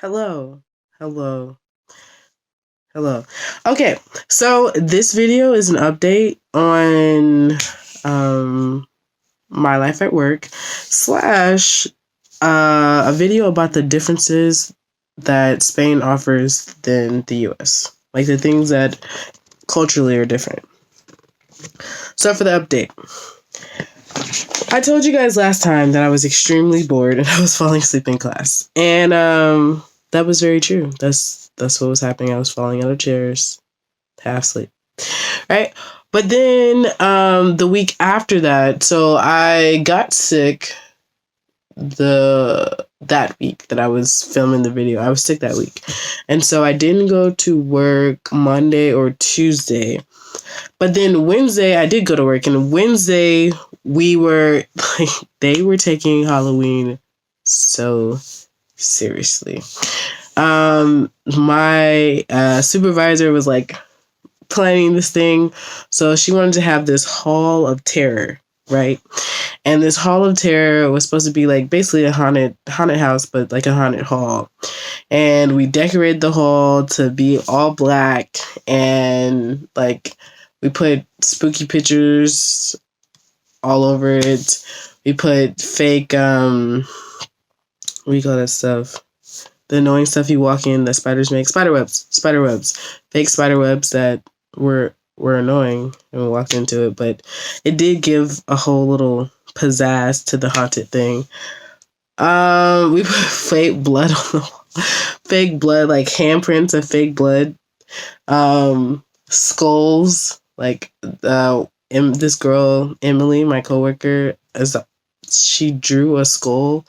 Hello. Hello. Hello. Okay, so this video is an update on my life at work slash a video about the differences that Spain offers than the US. Like the things that culturally are different. So for the update, I told you guys last time that I was extremely bored and I was falling asleep in class. And that was very true. That's what was happening. I was falling out of chairs, half asleep. Right? But then the week after that, so I got sick that week that I was filming the video. I was sick that week. And so I didn't go to work Monday or Tuesday. But then Wednesday I did go to work, and Wednesday we were like, they were taking Halloween so seriously. My supervisor was like planning this thing, so she wanted to have this hall of terror, right? And this hall of terror was supposed to be like basically a haunted house, but like a haunted hall. And we decorated the hall to be all black, and like we put spooky pictures all over it. We put fake what do you call that stuff? The annoying stuff you walk in that spiders make. Spider webs. Fake spider webs that were annoying and we walked into it, but it did give a whole little pizzazz to the haunted thing. We put fake blood on the wall. Fake blood, like handprints of fake blood. Skulls, like this girl, Emily, my coworker, she drew a skull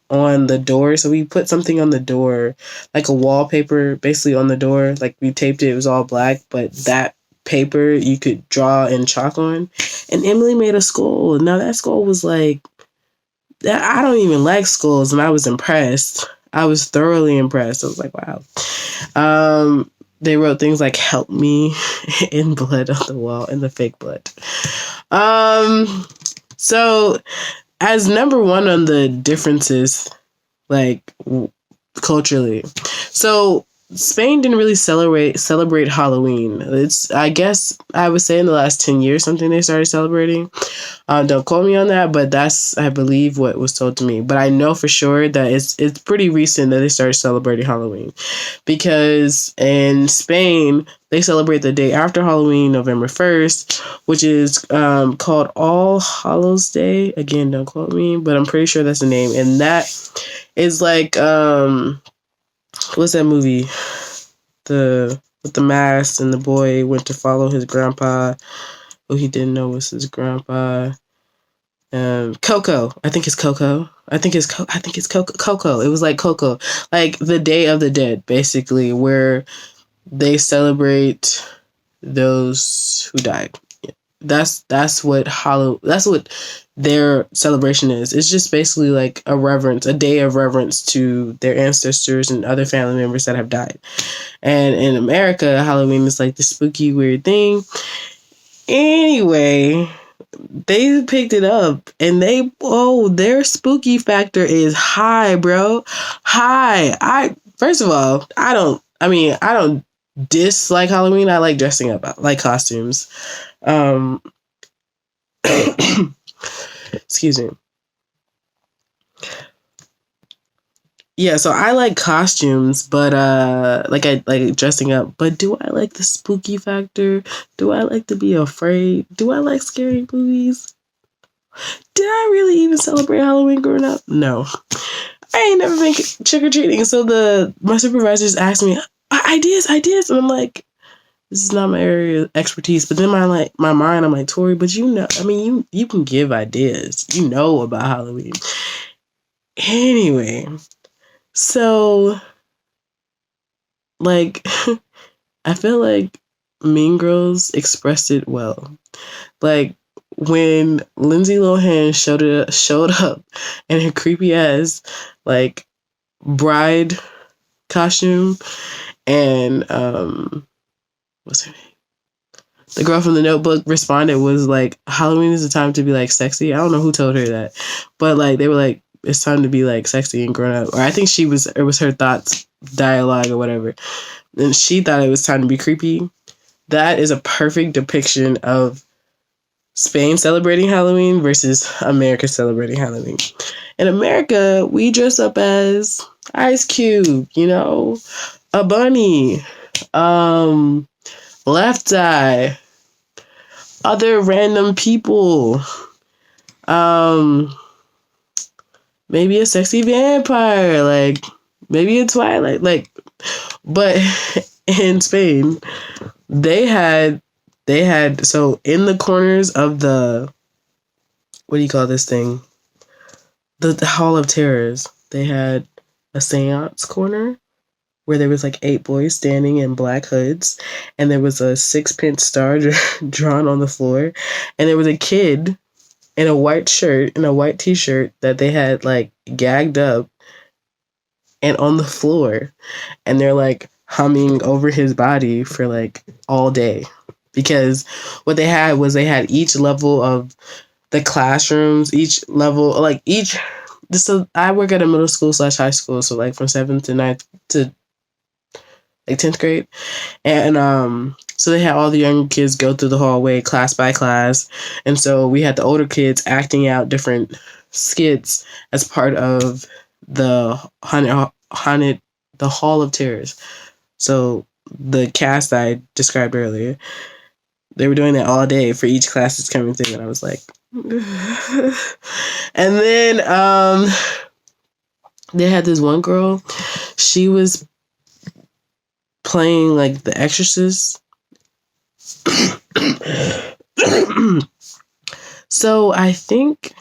on the door. So we put something on the door, like a wallpaper basically on the door. Like we taped it, it was all black, but that paper you could draw in chalk on. And Emily made a skull. Now that skull was like, I don't even like skulls, and I was impressed. I was thoroughly impressed. I was like, wow. They wrote things like "help me" in blood on the wall, in the fake blood. So as number one on the differences, like culturally, so Spain didn't really celebrate Halloween. It's, I guess I would say in the last 10 years something they started celebrating. Don't quote me on that, but that's, I believe, what was told to me. But I know for sure that it's pretty recent that they started celebrating Halloween, because in Spain they celebrate the day after Halloween, November 1st, which is called All Hallows Day. Again, don't quote me, but I'm pretty sure that's the name. And that is like what's that movie? With the mask and the boy went to follow his grandpa, who he didn't know was his grandpa. Coco. I think it's Coco. Coco. It was like Coco, like the Day of the Dead, basically, where they celebrate those who died. That's what their celebration is. It's just basically like a day of reverence to their ancestors and other family members that have died. And in America, Halloween is like the spooky, weird thing. Anyway, they picked it up, and their spooky factor is high, bro. High. First of all, I don't dislike Halloween. I like dressing up. I like costumes. Excuse me. Yeah, so I like costumes, but I like dressing up. But do I like the spooky factor? Do I like to be afraid? Do I like scary movies? Did I really even celebrate Halloween growing up? No. I ain't never been trick-or-treating. So my supervisors asked me, ideas, and I'm like, this is not my area of expertise. But then my mind, I'm like, Tori, but you can give ideas. You know about Halloween. Anyway, so like I feel like Mean Girls expressed it well. Like when Lindsay Lohan showed up in her creepy ass like bride costume, and what's her name? The girl from The Notebook responded, was like, Halloween is the time to be like sexy. I don't know who told her that, but like they were like, it's time to be like sexy and grown up. Or I think it was her thoughts, dialogue or whatever. And she thought it was time to be creepy. That is a perfect depiction of Spain celebrating Halloween versus America celebrating Halloween. In America, we dress up as Ice Cube, you know, a bunny, Left Eye, other random people, maybe a sexy vampire, like maybe a Twilight, like. But in Spain, they had so in the corners of the, what do you call this thing? The Hall of Terrors. They had a seance corner where there was like 8 boys standing in black hoods, and there was a 6-pence star drawn on the floor, and there was a kid in a white shirt, in a white t-shirt that they had like gagged up and on the floor, and they're like humming over his body for like all day. Because what they had was they had each level of the classrooms, each level, like each, so I work at a middle school / high school, so like from 7th to 9th to like 10th grade. And so they had all the young kids go through the hallway class by class. And so we had the older kids acting out different skits as part of the the Hall of Terrors. So the cast I described earlier, they were doing that all day for each class that's coming through, and I was like, and then they had this one girl. She was playing like The Exorcist. So I think,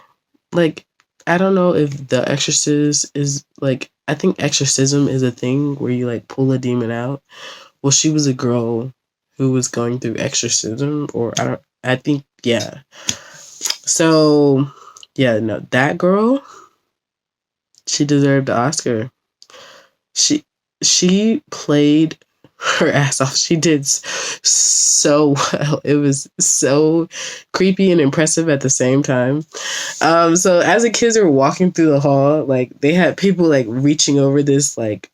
like, I don't know if The Exorcist is like, I think exorcism is a thing where you like pull a demon out. Well, she was a girl who was going through exorcism, or I think, yeah. So, yeah, no, that girl, she deserved the Oscar. She played her ass off. She did so well. It was so creepy and impressive at the same time. So as the kids were walking through the hall, like they had people like reaching over this like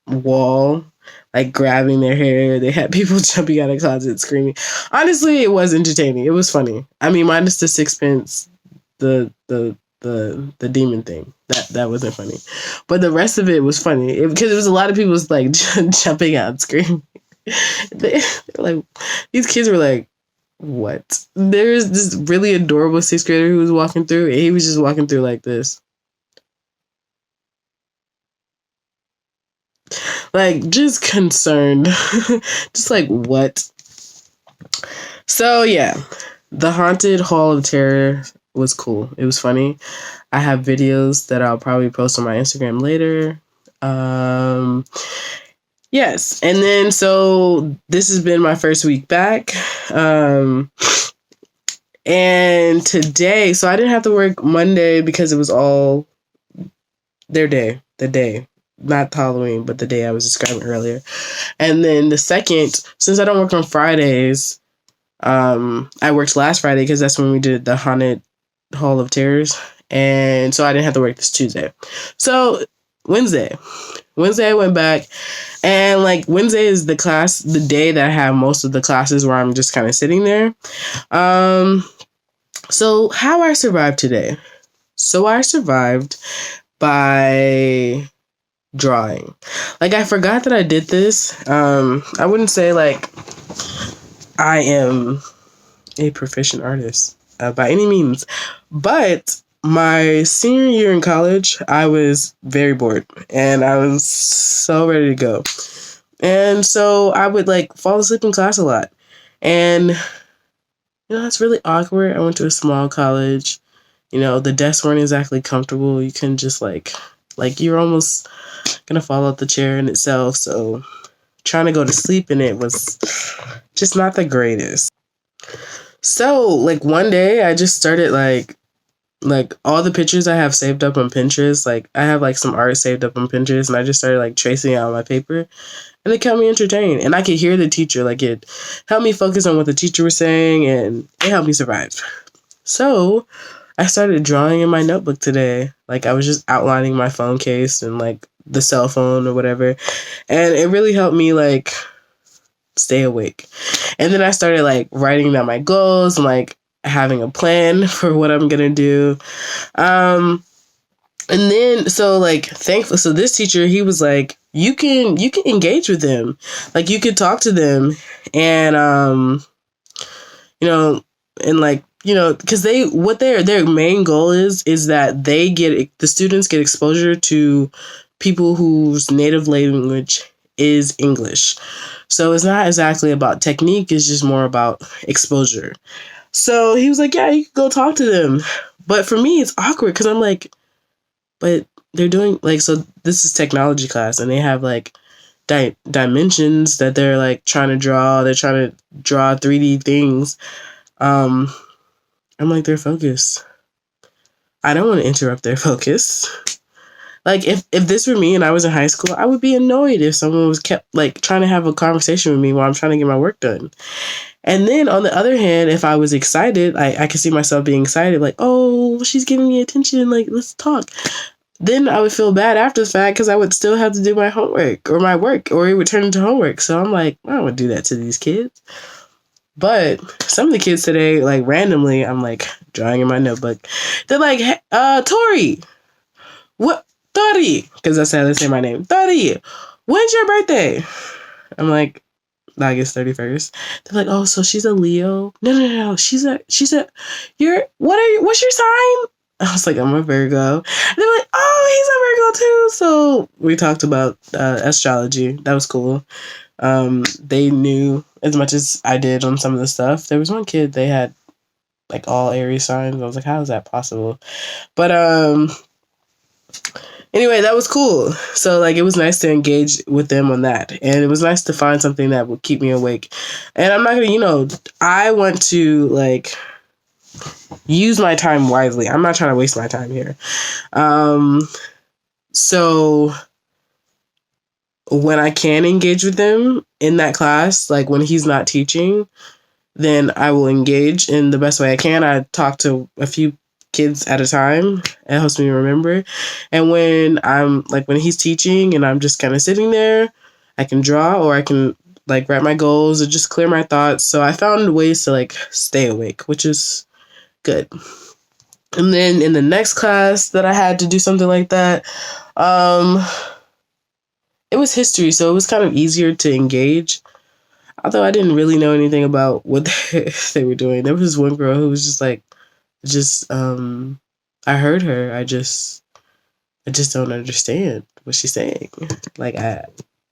wall, like grabbing their hair. They had people jumping out of closets screaming. Honestly, it was entertaining. It was funny. I mean, minus the 6-pence, the demon thing. That wasn't funny, but the rest of it was funny because it was a lot of people was like jumping out screaming. They were like, these kids were like, what? There's this really adorable 6th grader who was walking through, and he was just walking through like this. Like, just concerned. Just like, what? So, yeah. The Haunted Hall of Terror was cool. It was funny. I have videos that I'll probably post on my Instagram later. Yes. And then, so this has been my first week back. And today, so I didn't have to work Monday because it was all their day, the day, not Halloween, but the day I was describing earlier. And then the second, since I don't work on Fridays, I worked last Friday because that's when we did the Haunted Hall of Terrors. And so I didn't have to work this Tuesday. So Wednesday I went back, and like Wednesday is the day that I have most of the classes where I'm just kind of sitting there. So how I survived today. So I survived by drawing. Like, I forgot that I did this. I wouldn't say like I am a proficient artist by any means, but my senior year in college, I was very bored and I was so ready to go. And so I would like fall asleep in class a lot. And, you know, it's really awkward. I went to a small college. You know, the desks weren't exactly comfortable. You couldn't just like you're almost gonna fall out the chair in itself. So trying to go to sleep in it was just not the greatest. So like one day I just started like all the pictures I have saved up on Pinterest, like I have like some art saved up on Pinterest, and I just started like tracing it on my paper, and it kept me entertained. And I could hear the teacher, like it helped me focus on what the teacher was saying, and it helped me survive. So I started drawing in my notebook today. Like, I was just outlining my phone case and like the cell phone or whatever. And it really helped me like stay awake. And then I started like writing down my goals and like having a plan for what I'm gonna do. And then so like thankful, so this teacher, he was like, you can engage with them, like you could talk to them, and you know, and like, you know, because they, what their main goal is that they get, the students get exposure to people whose native language is English. So it's not exactly about technique, it's just more about exposure. So he was like, yeah, you can go talk to them. But for me, it's awkward because I'm like, but they're doing like, so this is technology class and they have like dimensions that they're like trying to draw. They're trying to draw 3D things. I'm like, their focus. I don't want to interrupt their focus. Like, if this were me and I was in high school, I would be annoyed if someone was kept like trying to have a conversation with me while I'm trying to get my work done. And then on the other hand, if I was excited, I could see myself being excited, like, oh, she's giving me attention, like, let's talk. Then I would feel bad after the fact because I would still have to do my homework or my work, or it would turn into homework. So I'm like, I don't want to do that to these kids. But some of the kids today, like randomly, I'm like drawing in my notebook. They're like, Tori, what? Tori, because that's how they say my name. Tori, when's your birthday? I'm like, August 31st. They're like, oh, so she's a Leo? No. She's a, what's your sign? I was like, I'm a Virgo. And they're like, oh, he's a Virgo too. So we talked about astrology. That was cool. They knew as much as I did on some of the stuff. There was one kid, they had like all Aries signs. I was like, how is that possible? But anyway, that was cool. So like, it was nice to engage with them on that. And it was nice to find something that would keep me awake. And I'm not gonna, I want to like use my time wisely. I'm not trying to waste my time here. So when I can engage with them in that class, like when he's not teaching, then I will engage in the best way I can. I talk to a few kids at a time. It helps me remember. And when when he's teaching and I'm just kind of sitting there, I can draw or I can like write my goals or just clear my thoughts. So I found ways to like stay awake, which is good. And then in the next class that I had to do something like that, it was history, so it was kind of easier to engage. Although I didn't really know anything about what they were doing. There was one girl who was just like, I heard her. I just don't understand what she's saying. Like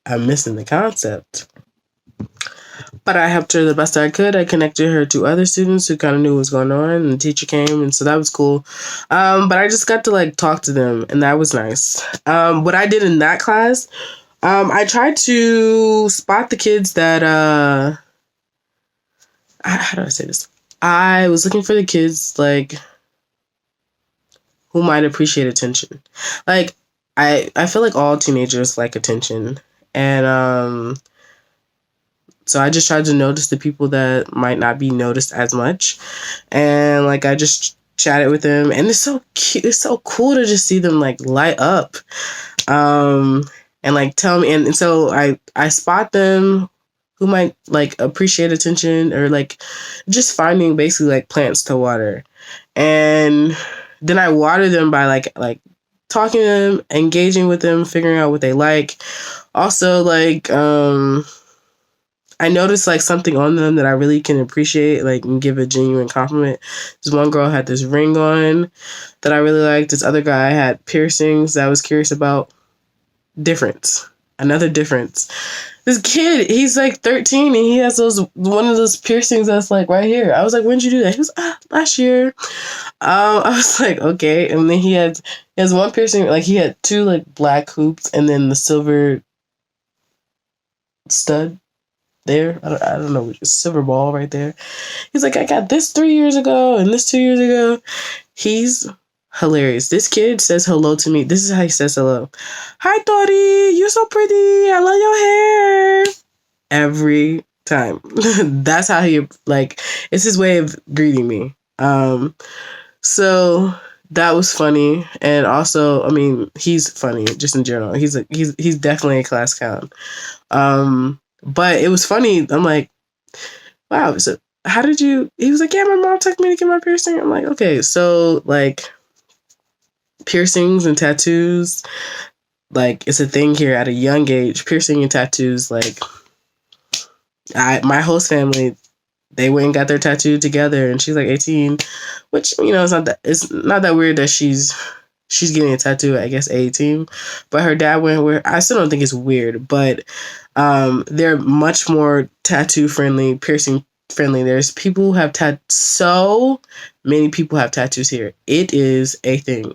I'm missing the concept. But I helped her the best I could. I connected her to other students who kind of knew what was going on, and the teacher came, and so that was cool. But I just got to like talk to them, and that was nice. What I did in that class, I tried to spot the kids that how do I say this? I was looking for the kids like who might appreciate attention. Like I feel like all teenagers like attention, and so I just tried to notice the people that might not be noticed as much. And like, I just chatted with them, and it's so cute. It's so cool to just see them like light up. And like tell me. And so I spot them who might like appreciate attention, or like just finding basically like plants to water. And then I water them by like talking to them, engaging with them, figuring out what they like. Also like, I noticed like something on them that I really can appreciate, like, and give a genuine compliment. This one girl had this ring on that I really liked. This other guy had piercings that I was curious about. Another difference. This kid, he's like 13 and he has one of those piercings that's like right here. I was like, when did you do that? He was last year. I was like, okay. And then he has one piercing, like he had two like black hoops and then the silver stud there. I don't know, silver ball right there. He's like, I got this 3 years ago and this 2 years ago. He's hilarious. This kid says hello to me. This is how he says hello. Hi, Tori. You're so pretty. I love your hair. Every time. That's how he, like, it's his way of greeting me. So that was funny, and also, I mean, he's funny just in general. He's definitely a class clown. But it was funny. I'm like, wow. So how did you? He was like, yeah, my mom took me to get my piercing. I'm like, okay, so like piercings and tattoos, like it's a thing here at a young age. Piercing and tattoos, like my host family, they went and got their tattoo together, and she's like 18, which it's not that weird that she's getting a tattoo at, I guess, 18, but her dad went where I still don't think it's weird, but they're much more tattoo friendly, piercing friendly. There's people who have so many people have tattoos here. It is a thing.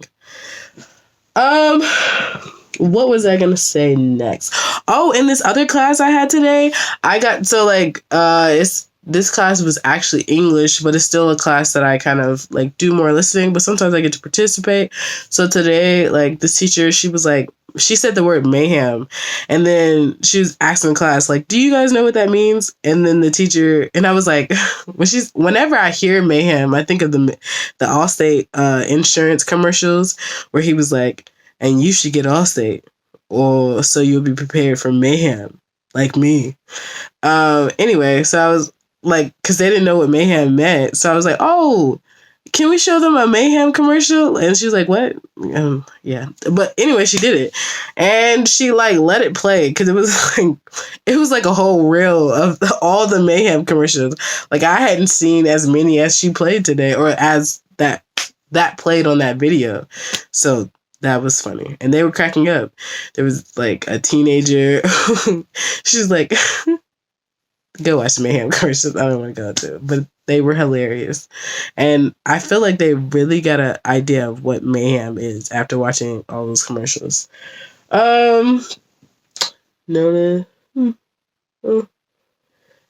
What was I gonna say next? Oh, in this other class I had today, I got this class was actually English, but it's still a class that I kind of like do more listening, but sometimes I get to participate. So today, like this teacher, she said the word mayhem, and then she was asking the class, like, do you guys know what that means? And then the teacher, and I was like, whenever I hear mayhem, I think of the Allstate insurance commercials where he was like, and you should get Allstate, or so you'll be prepared for mayhem, like me. Anyway, so I was like, because they didn't know what mayhem meant, so I was like, oh, can we show them a mayhem commercial? And she was like, what? Yeah. But anyway, she did it, and she like let it play because it was like a whole reel of all the mayhem commercials. Like I hadn't seen as many as she played today, or as that played on that video. So that was funny, and they were cracking up. There was like a teenager. She's like, go watch the mayhem commercials. I don't want to go into it, but they were hilarious, and I feel like they really got an idea of what mayhem is after watching all those commercials. Nona,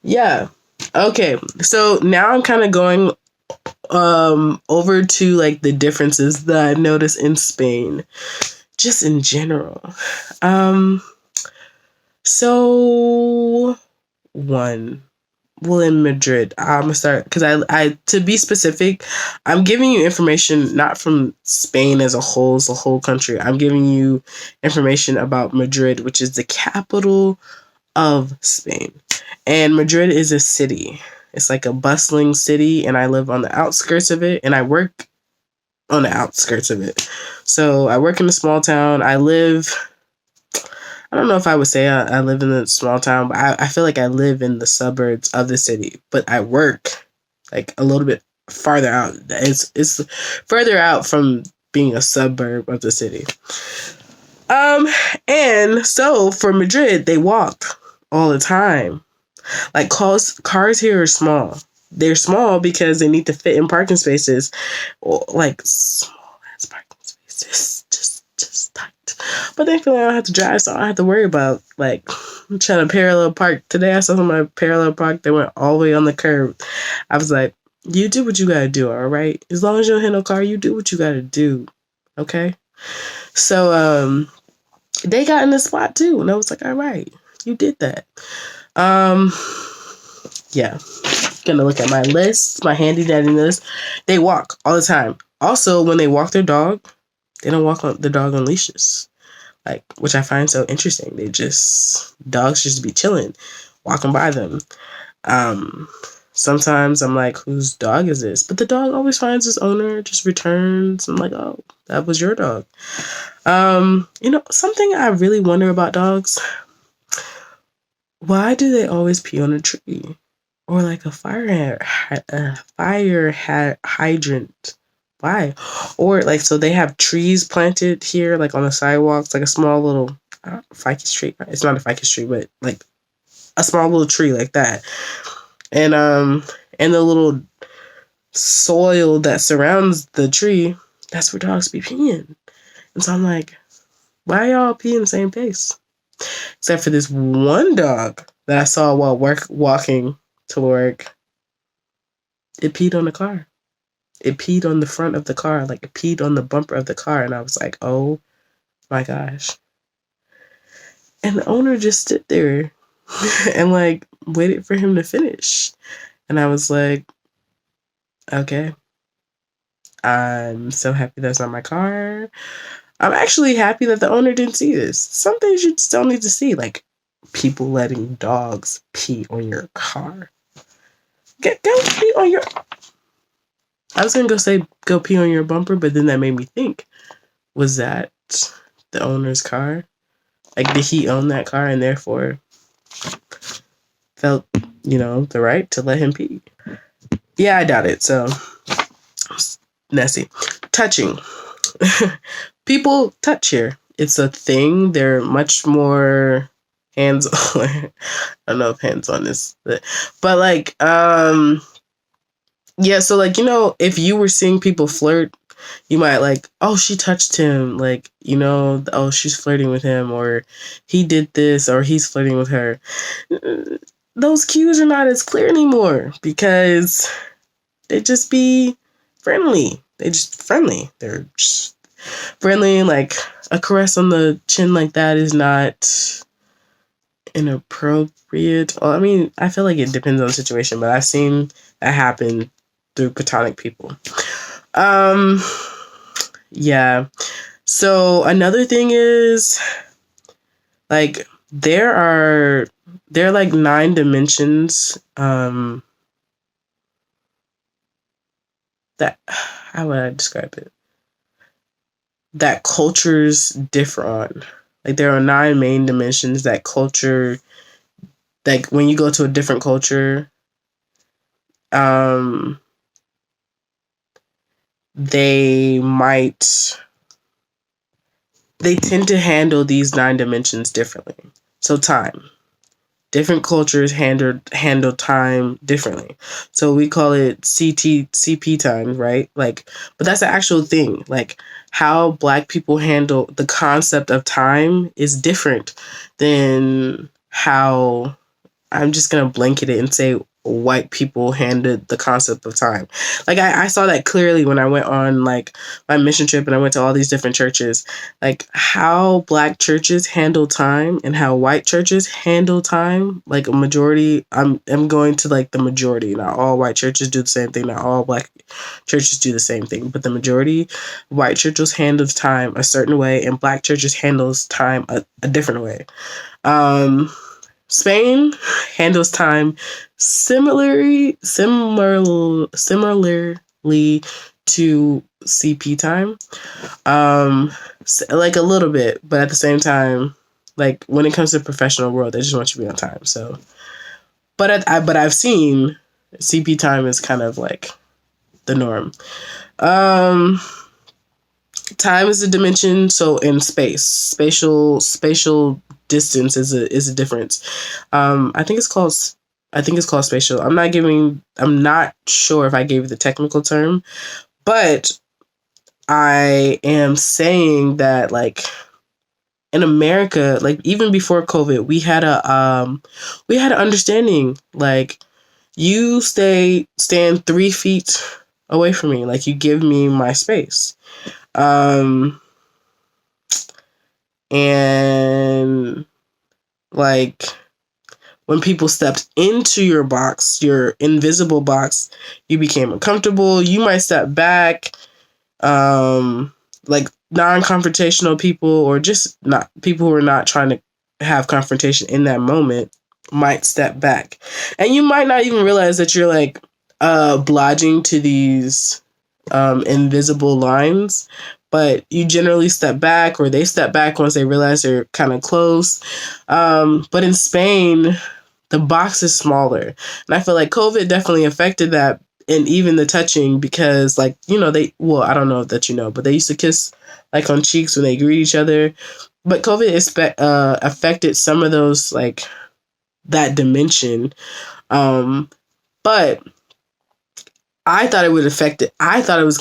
yeah, okay. So now I'm kind of going over to like the differences that I noticed in Spain, just in general. So one. Well, in Madrid, I'm gonna start because I to be specific, I'm giving you information not from Spain as a whole, as a whole country. I'm giving you information about Madrid, which is the capital of Spain. And Madrid is a city. It's like a bustling city, and I live on the outskirts of it, and I work on the outskirts of it. So I work in a small town. I don't know if I would say I live in a small town, but I feel like I live in the suburbs of the city. But I work like a little bit farther out. It's further out from being a suburb of the city. And so for Madrid, they walk all the time. Like cars here are small. They're small because they need to fit in parking spaces, or like small ass parking spaces, just tight. But thankfully, I don't have to drive, so I don't have to worry about like trying to parallel park. Today, I saw somebody parallel park. They went all the way on the curb. I was like, "You do what you gotta do, all right? As long as you don't hit no car, you do what you gotta do, okay?" So, they got in the spot too, and I was like, "All right, you did that." Yeah. Gonna look at my list, my handy dandy list. They walk all the time. Also, when they walk their dog, they don't walk the dog on leashes, like, which I find so interesting. Dogs just be chilling, walking by them. Sometimes I'm like, whose dog is this? But the dog always finds its owner, just returns. I'm like, oh, that was your dog. Something I really wonder about dogs. Why do they always pee on a tree? Or like a fire hydrant. Why? Or like, so they have trees planted here, like on the sidewalks, like a small little ficus tree. It's not a ficus tree, but like a small little tree like that. And the little soil that surrounds the tree, that's where dogs be peeing. And so I'm like, why y'all pee in the same place? Except for this one dog that I saw while walking to work. It peed on the car. It peed on the front of the car, like it peed on the bumper of the car, and I was like, oh my gosh. And the owner just stood there and like waited for him to finish. And I was like, okay. I'm so happy that's not my car. I'm actually happy that the owner didn't see this. Some things you just don't need to see, like people letting dogs pee on your car. Go pee on your. I was gonna go pee on your bumper, but then that made me think: was that the owner's car? Like, did he own that car and therefore felt, the right to let him pee? Yeah, I doubt it. So, Nessie. Touching. People touch here. It's a thing. They're much more hands on. I don't know if hands on is, but like, yeah. So like, if you were seeing people flirt, you might like, oh, she touched him. Like, oh, she's flirting with him, or he did this, or he's flirting with her. Those cues are not as clear anymore because they just be friendly. They just friendly. They're just friendly. Like a caress on the chin like that is not inappropriate. Well, I mean, I feel like it depends on the situation, but I've seen that happen through platonic people. Yeah. So another thing is, like, there are like 9 dimensions that, how would I describe it, that cultures differ on. Like, there are 9 main dimensions that culture, like when you go to a different culture, they tend to handle these 9 dimensions differently. So time. Different cultures handle time differently. So we call it CP time, right? Like, but that's the actual thing. Like, how Black people handle the concept of time is different than how, I'm just going to blanket it and say, white people handled the concept of time. Like, I saw that clearly when I went on like my mission trip and I went to all these different churches. Like, how Black churches handle time and how white churches handle time. Like, a majority, I'm going to like the majority. Not all white churches do the same thing. Not all Black churches do the same thing. But the majority, white churches handle time a certain way and Black churches handles time a different way. Spain handles time similarly to CP time. Like a little bit, but at the same time, like when it comes to the professional world, they just want you to be on time. So, but I've seen CP time is kind of like the norm. Time is a dimension, so in spatial distance is a difference. I think it's called spatial. I'm not sure if I gave you the technical term, but I am saying that, like, in America, like even before COVID, we had an understanding, like, you stand 3 feet away from me, like you give me my space. And like when people stepped into your box, your invisible box, you became uncomfortable. You might step back. Like non-confrontational people, or just not people who are not trying to have confrontation in that moment, might step back, and you might not even realize that you're like obliging to these invisible lines, but you generally step back, or they step back once they realize they're kind of close. But in Spain, the box is smaller, and I feel like COVID definitely affected that, and even the touching, because like, I don't know that, but they used to kiss like on cheeks when they greet each other. But COVID affected some of those, like that dimension. But I thought it would affect it. I thought it would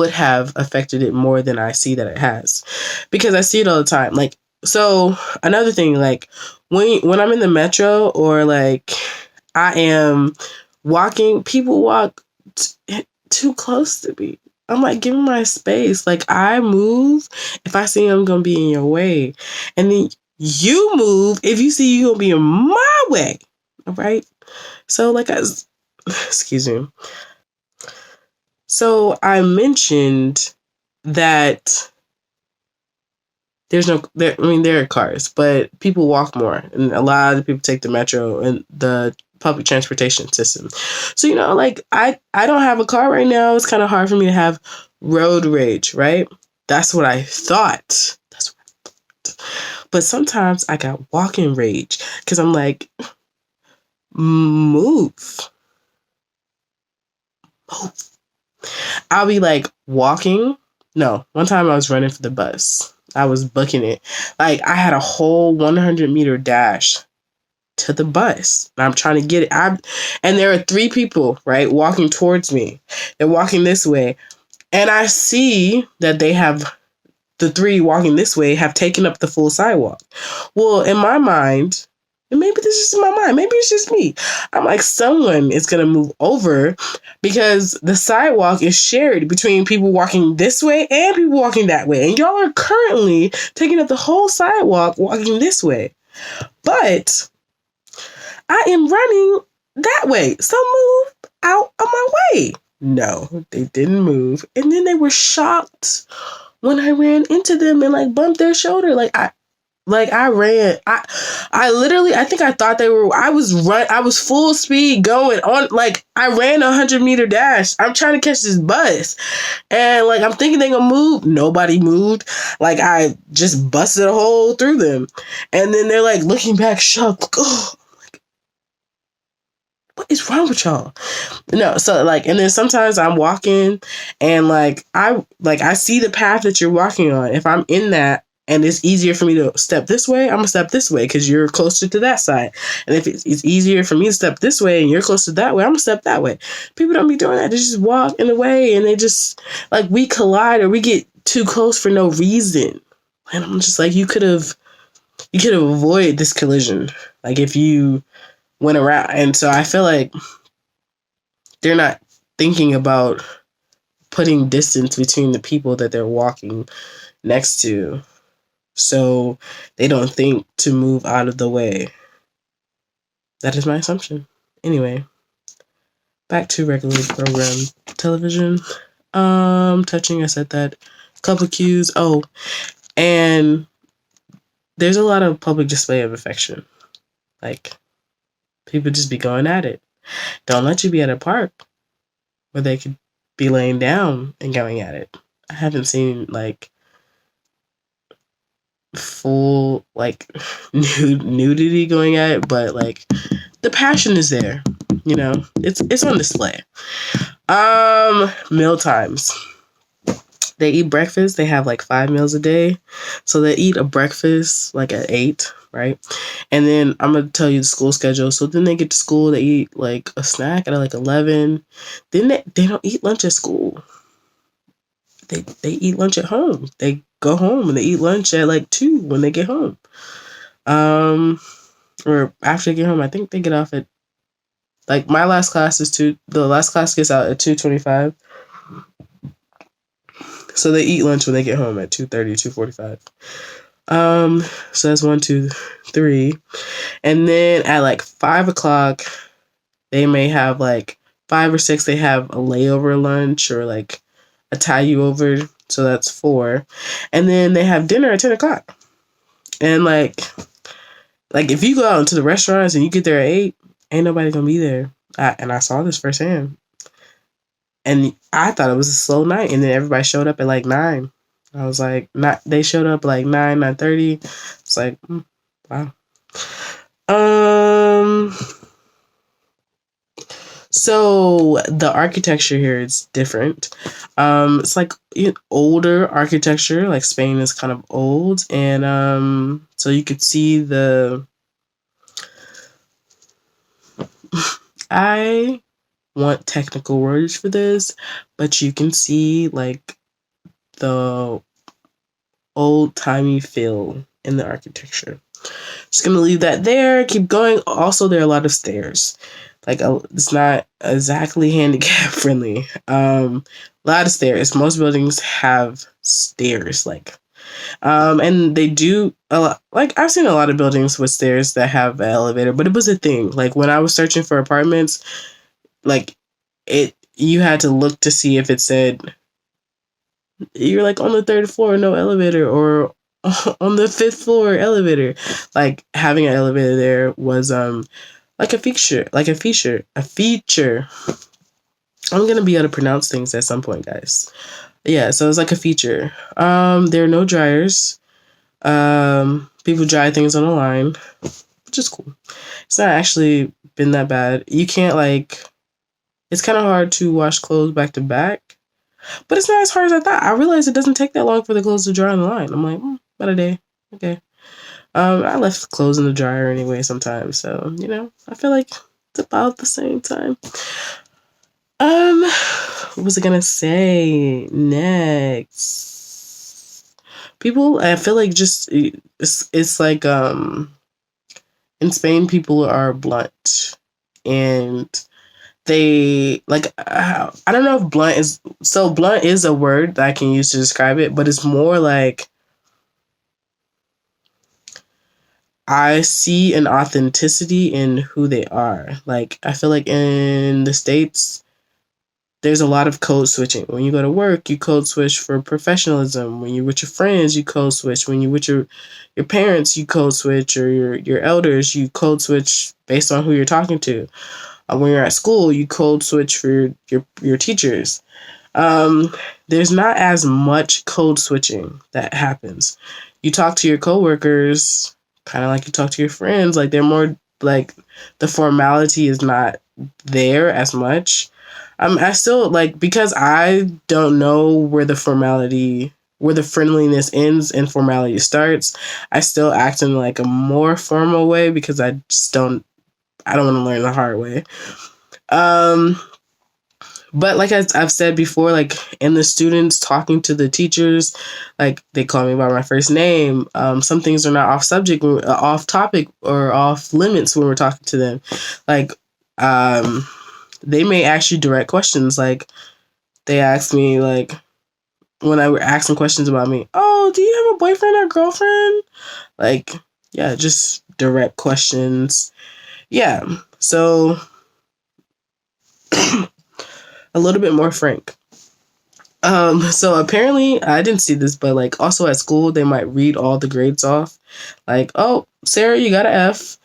have affected it more than I see that it has, because I see it all the time. Like, so another thing, like when I'm in the metro, or like I am walking, people walk too close to me. I'm like, give me my space. Like, I move if I see I'm going to be in your way. And then you move if you see you're going to be in my way. All right? So, like, excuse me. So I mentioned that there are cars, but people walk more, and a lot of people take the metro and the public transportation system. So, like I don't have a car right now. It's kind of hard for me to have road rage, right? That's what I thought. But sometimes I got walking rage because I'm like, move, move. I'll be like walking. No, one time I was running for the bus. I was booking it. Like I had a whole 100-meter dash to the bus. I'm trying to get it. And there are 3 people, right, walking towards me. They're walking this way. And I see that the 3 walking this way have taken up the full sidewalk. Well, in my mind, and maybe this is in my mind, maybe it's just me, I'm like, someone is going to move over because the sidewalk is shared between people walking this way and people walking that way. And y'all are currently taking up the whole sidewalk walking this way. But I am running that way. So move out of my way. No, they didn't move. And then they were shocked when I ran into them and like bumped their shoulder. I ran. I literally, I think I thought I was full speed going on. Like I ran 100-meter dash. I'm trying to catch this bus. And like, I'm thinking they gonna move. Nobody moved. Like I just busted a hole through them. And then they're like looking back shocked. Oh, what is wrong with y'all? No, so like, and then sometimes I'm walking and I see the path that you're walking on. If I'm in that and it's easier for me to step this way, I'm gonna step this way because you're closer to that side. And if it's easier for me to step this way and you're closer to that way, I'm gonna step that way. People don't be doing that. They just walk in the way and they just like we collide or we get too close for no reason. And I'm just like, you could have avoided this collision. Like if you went around. And so I feel like they're not thinking about putting distance between the people that they're walking next to. So they don't think to move out of the way. That is my assumption. Anyway, back to regular program television. Touching, I said that. Couple cues. Oh, and there's a lot of public display of affection. Like, people just be going at it. Don't let you be at a park where they could be laying down and going at it. I haven't seen like full like nudity going at it, but like the passion is there. It's on display. Meal times. They eat breakfast. They have like 5 meals a day. So they eat a breakfast like at 8, right? And then I'm going to tell you the school schedule. So then they get to school. They eat like a snack at like 11. Then they don't eat lunch at school. They eat lunch at home. They go home and they eat lunch at like 2 when they get home. Or after they get home, I think they get off at like my last class is 2. The last class gets out at 2:25. So they eat lunch when they get home at 2:30, 2:45. So that's 1, 2, 3. And then at like 5 o'clock, they may have like 5 or 6, they have a layover lunch or like a tie you over. So that's 4. And then they have dinner at 10 o'clock. And like if you go out into the restaurants and you get there at 8, ain't nobody gonna be there. And I saw this firsthand. And I thought it was a slow night. And then everybody showed up at like 9. I was like, they showed up like 9, 9:30. It's like, wow. So the architecture here is different. It's like older architecture. Like Spain is kind of old. And so you could see I want technical words for this, but you can see like the old-timey feel in the architecture. Just gonna leave that there. Keep going. Also, there are a lot of stairs. Like it's not exactly handicap friendly. A lot of stairs. Most buildings have stairs. And they do a lot. Like I've seen a lot of buildings with stairs that have an elevator, but it was a thing. Like when I was searching for apartments, like you had to look to see if it said you're like on the third floor, no elevator, or on the fifth floor, elevator. Like having an elevator there was like a feature. I'm gonna be able to pronounce things at some point, guys. Yeah, so it's like a feature. There are no dryers. People dry things on the line, which is cool. It's not actually been that bad. You can't like. It's kind of hard to wash clothes back to back, but it's not as hard as I thought. I realized it doesn't take that long for the clothes to dry on the line. I'm like, about a day. Okay. I left clothes in the dryer anyway sometimes, so I feel like it's about the same time. What was I gonna say next? People, I feel like just it's like in Spain, people are blunt, and they like I don't know if blunt is a word that I can use to describe it, but it's more like I see an authenticity in who they are. Like I feel like in the States there's a lot of code switching. When you go to work, you code switch for professionalism. When you're with your friends, you code switch. When you're with your parents, you code switch, or your elders, you code switch based on who you're talking to. When you're at school, you code switch for your teachers. There's not as much code switching that happens. You talk to your coworkers kind of like you talk to your friends. Like they're more like the formality is not there as much. I still like because I don't know where the friendliness ends and formality starts. I still act in like a more formal way because I don't want to learn the hard way. But like I've said before, like in the students talking to the teachers, like they call me by my first name. Some things are not off subject, off topic, or off limits when we're talking to them. Like, they may ask you direct questions. Like they asked me, like when I were asking questions about me. Oh, do you have a boyfriend or girlfriend? Like, yeah, just direct questions. Yeah, so a little bit more frank. So apparently I didn't see this, but like also at school they might read all the grades off. Like, oh, Sarah, you got an F.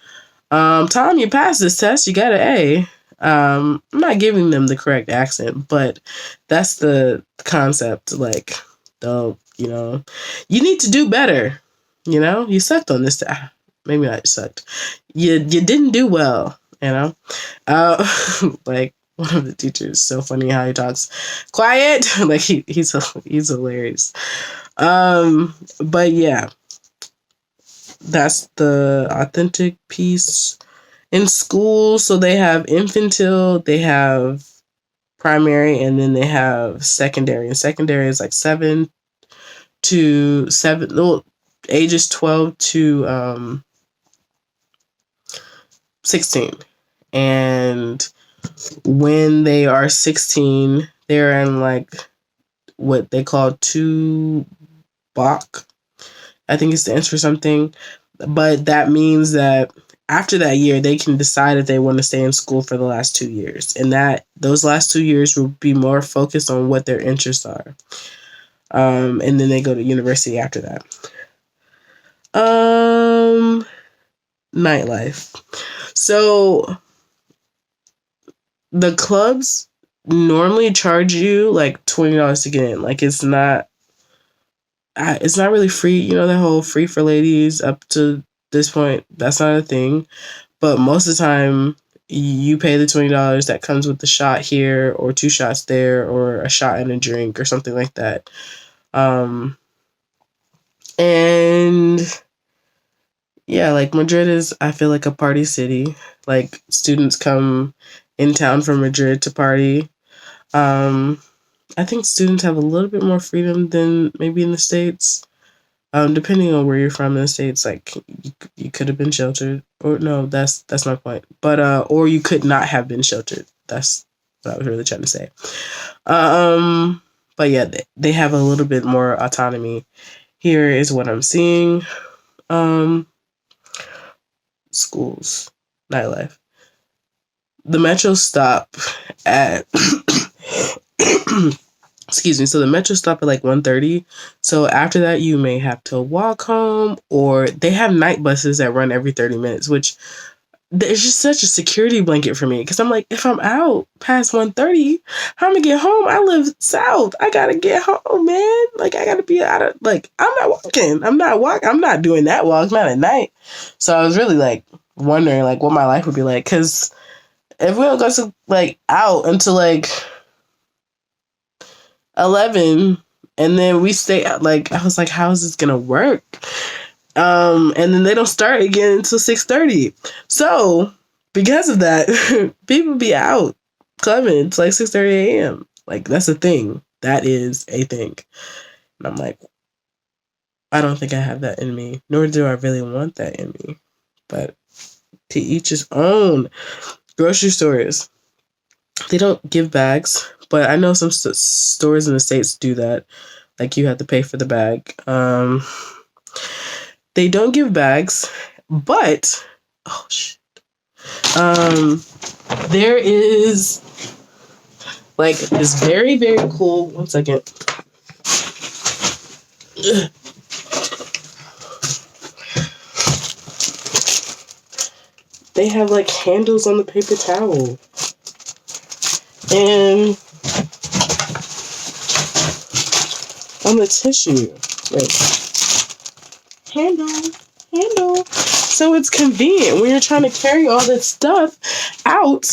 Tom, you passed this test, you got an A. I'm not giving them the correct accent, but that's the concept. Like, you need to do better. You sucked on this. Maybe not sucked. You didn't do well. Like one of the teachers. So funny how he talks. Quiet. Like he's hilarious. But yeah, that's the authentic piece. In school, so they have infantile, they have primary, and then they have secondary. And secondary is like 7 to 7, well, ages 12 to 16. And when they are 16, they're in like what they call 2 Bach. I think it's the answer for something. But that means that after that year, they can decide if they want to stay in school for the last 2 years. And that those last 2 years will be more focused on what their interests are. And then they go to university after that. Nightlife. So the clubs normally charge you like $20 to get in. Like it's not really free. The whole free for ladies up to this point, that's not a thing. But most of the time, you pay the $20 that comes with the shot here, or 2 shots there, or a shot and a drink, or something like that. And yeah, like Madrid is, I feel like, a party city. Like students come in town from Madrid to party. I think students have a little bit more freedom than maybe in the States. Depending on where you're from in the States, like you could have been sheltered, or no, that's my point. But or you could not have been sheltered. That's what I was really trying to say. But yeah, they have a little bit more autonomy. Here is what I'm seeing. Schools, nightlife. The metro stop at Excuse me. So the metro stop at like 1:30. So after that, you may have to walk home, or they have night buses that run every 30 minutes, which it's just such a security blanket for me. Because I'm like, if I'm out past 1:30, how am I gonna get home? I live south. I gotta get home, man. Like, I gotta be out of, like, I'm not walking. I'm not doing that walk, not at night. So I was really like wondering like what my life would be like. Because if we don't go to like out until like 11, and then we stay out, like, I was like, how is this gonna work? And then they don't start again until 6:30. So because of that, people be out clubbing. It's like 6:30 a.m. Like, that's a thing. That is a thing. And I'm like, I don't think I have that in me, nor do I really want that in me. But to each his own. Grocery stores, they don't give bags, but I know some stores in the States do that. Like, you have to pay for the bag. They don't give bags, but oh shit. There is like this very, very cool. One second. They have like handles on the paper towel. And on the tissue. Wait. Handle. So it's convenient when you're trying to carry all this stuff out.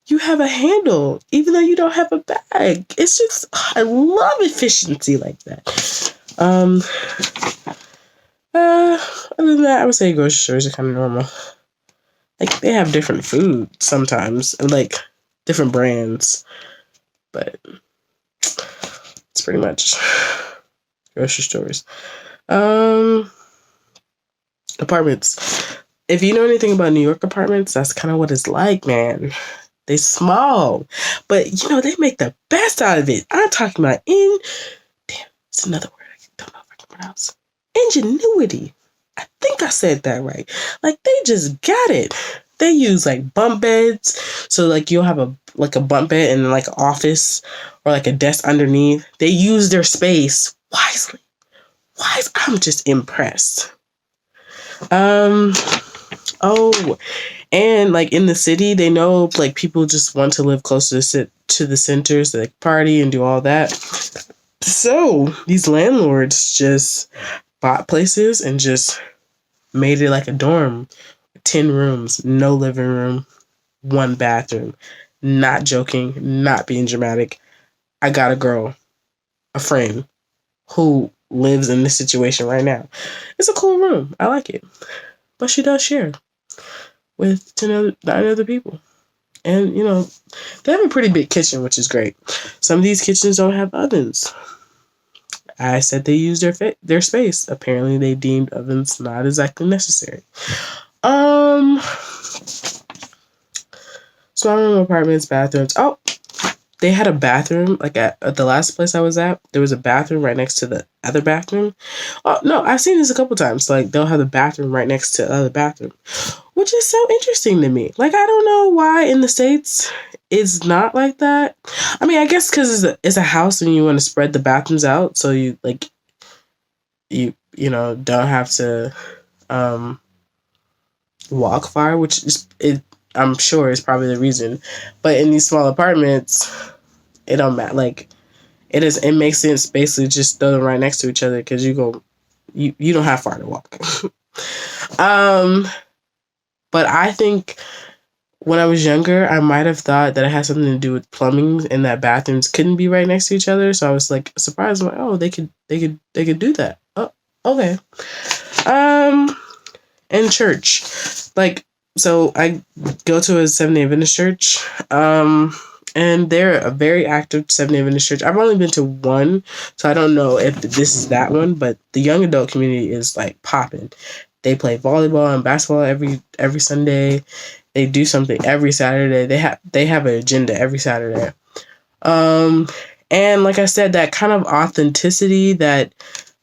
You have a handle, even though you don't have a bag. It's just, I love efficiency like that. Other than that, I would say grocery stores are kind of normal. Like, they have different food sometimes, and like different brands, but it's pretty much grocery stores. Apartments. If you know anything about New York apartments, that's kind of what it's like, man. They small, but they make the best out of it. I'm talking about it's another word I don't know if I can pronounce. Ingenuity. I think I said that right. Like, they just got it. They use like bunk beds, so like you'll have a bunk bed and like an office or like a desk underneath. They use their space wisely. I'm just impressed. And like in the city, they know like people just want to live close to the centers, so they party and do all that. So these landlords just bought places and just made it like a dorm. 10 rooms, no living room, 1 bathroom. Not joking, not being dramatic. I got a friend who lives in this situation right now. It's a cool room. I like it. But she does share with 9 other people. And, they have a pretty big kitchen, which is great. Some of these kitchens don't have ovens. I said they use their space. Apparently, they deemed ovens not exactly necessary. Small room apartments, bathrooms. Oh, they had a bathroom, like at the last place I was at, there was a bathroom right next to the other bathroom. Oh, no, I've seen this a couple times. Like, they'll have the bathroom right next to the other bathroom, which is so interesting to me. Like, I don't know why in the States it's not like that. I mean, I guess because it's a house and you want to spread the bathrooms out, so you don't have to walk far, which is I'm sure is probably the reason. But in these small apartments, it don't matter. Like, it makes sense basically just throw them right next to each other because you don't have far to walk. But I think when I was younger, I might have thought that it had something to do with plumbing and that bathrooms couldn't be right next to each other. So I was like surprised. I'm like, oh, they could do that. Oh, okay. And church, like, so I go to a Seventh-day Adventist church, and they're a very active Seventh-day Adventist church. I've only been to one, so I don't know if this is that one, but the young adult community is like popping. They play volleyball and basketball every Sunday. They do something every Saturday. They have an agenda every Saturday. And like I said, that kind of authenticity that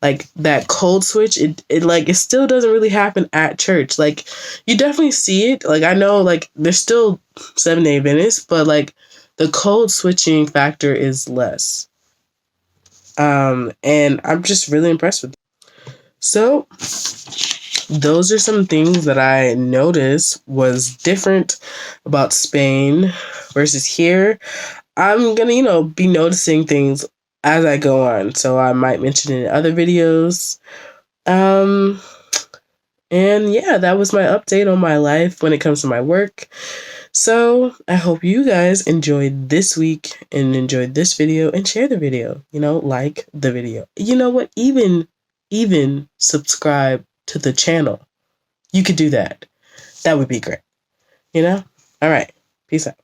like that cold switch, it still doesn't really happen at church. Like, you definitely see it. Like, I know, like, there's still Seventh-day Adventists, but like the code switching factor is less. And I'm just really impressed with it. So those are some things that I noticed was different about Spain versus here. I'm gonna, be noticing things as I go on. So I might mention it in other videos. And yeah, that was my update on my life when it comes to my work. So I hope you guys enjoyed this week and enjoyed this video, and share the video, like the video. You know what? Even subscribe to the channel. You could do that. That would be great. All right. Peace out.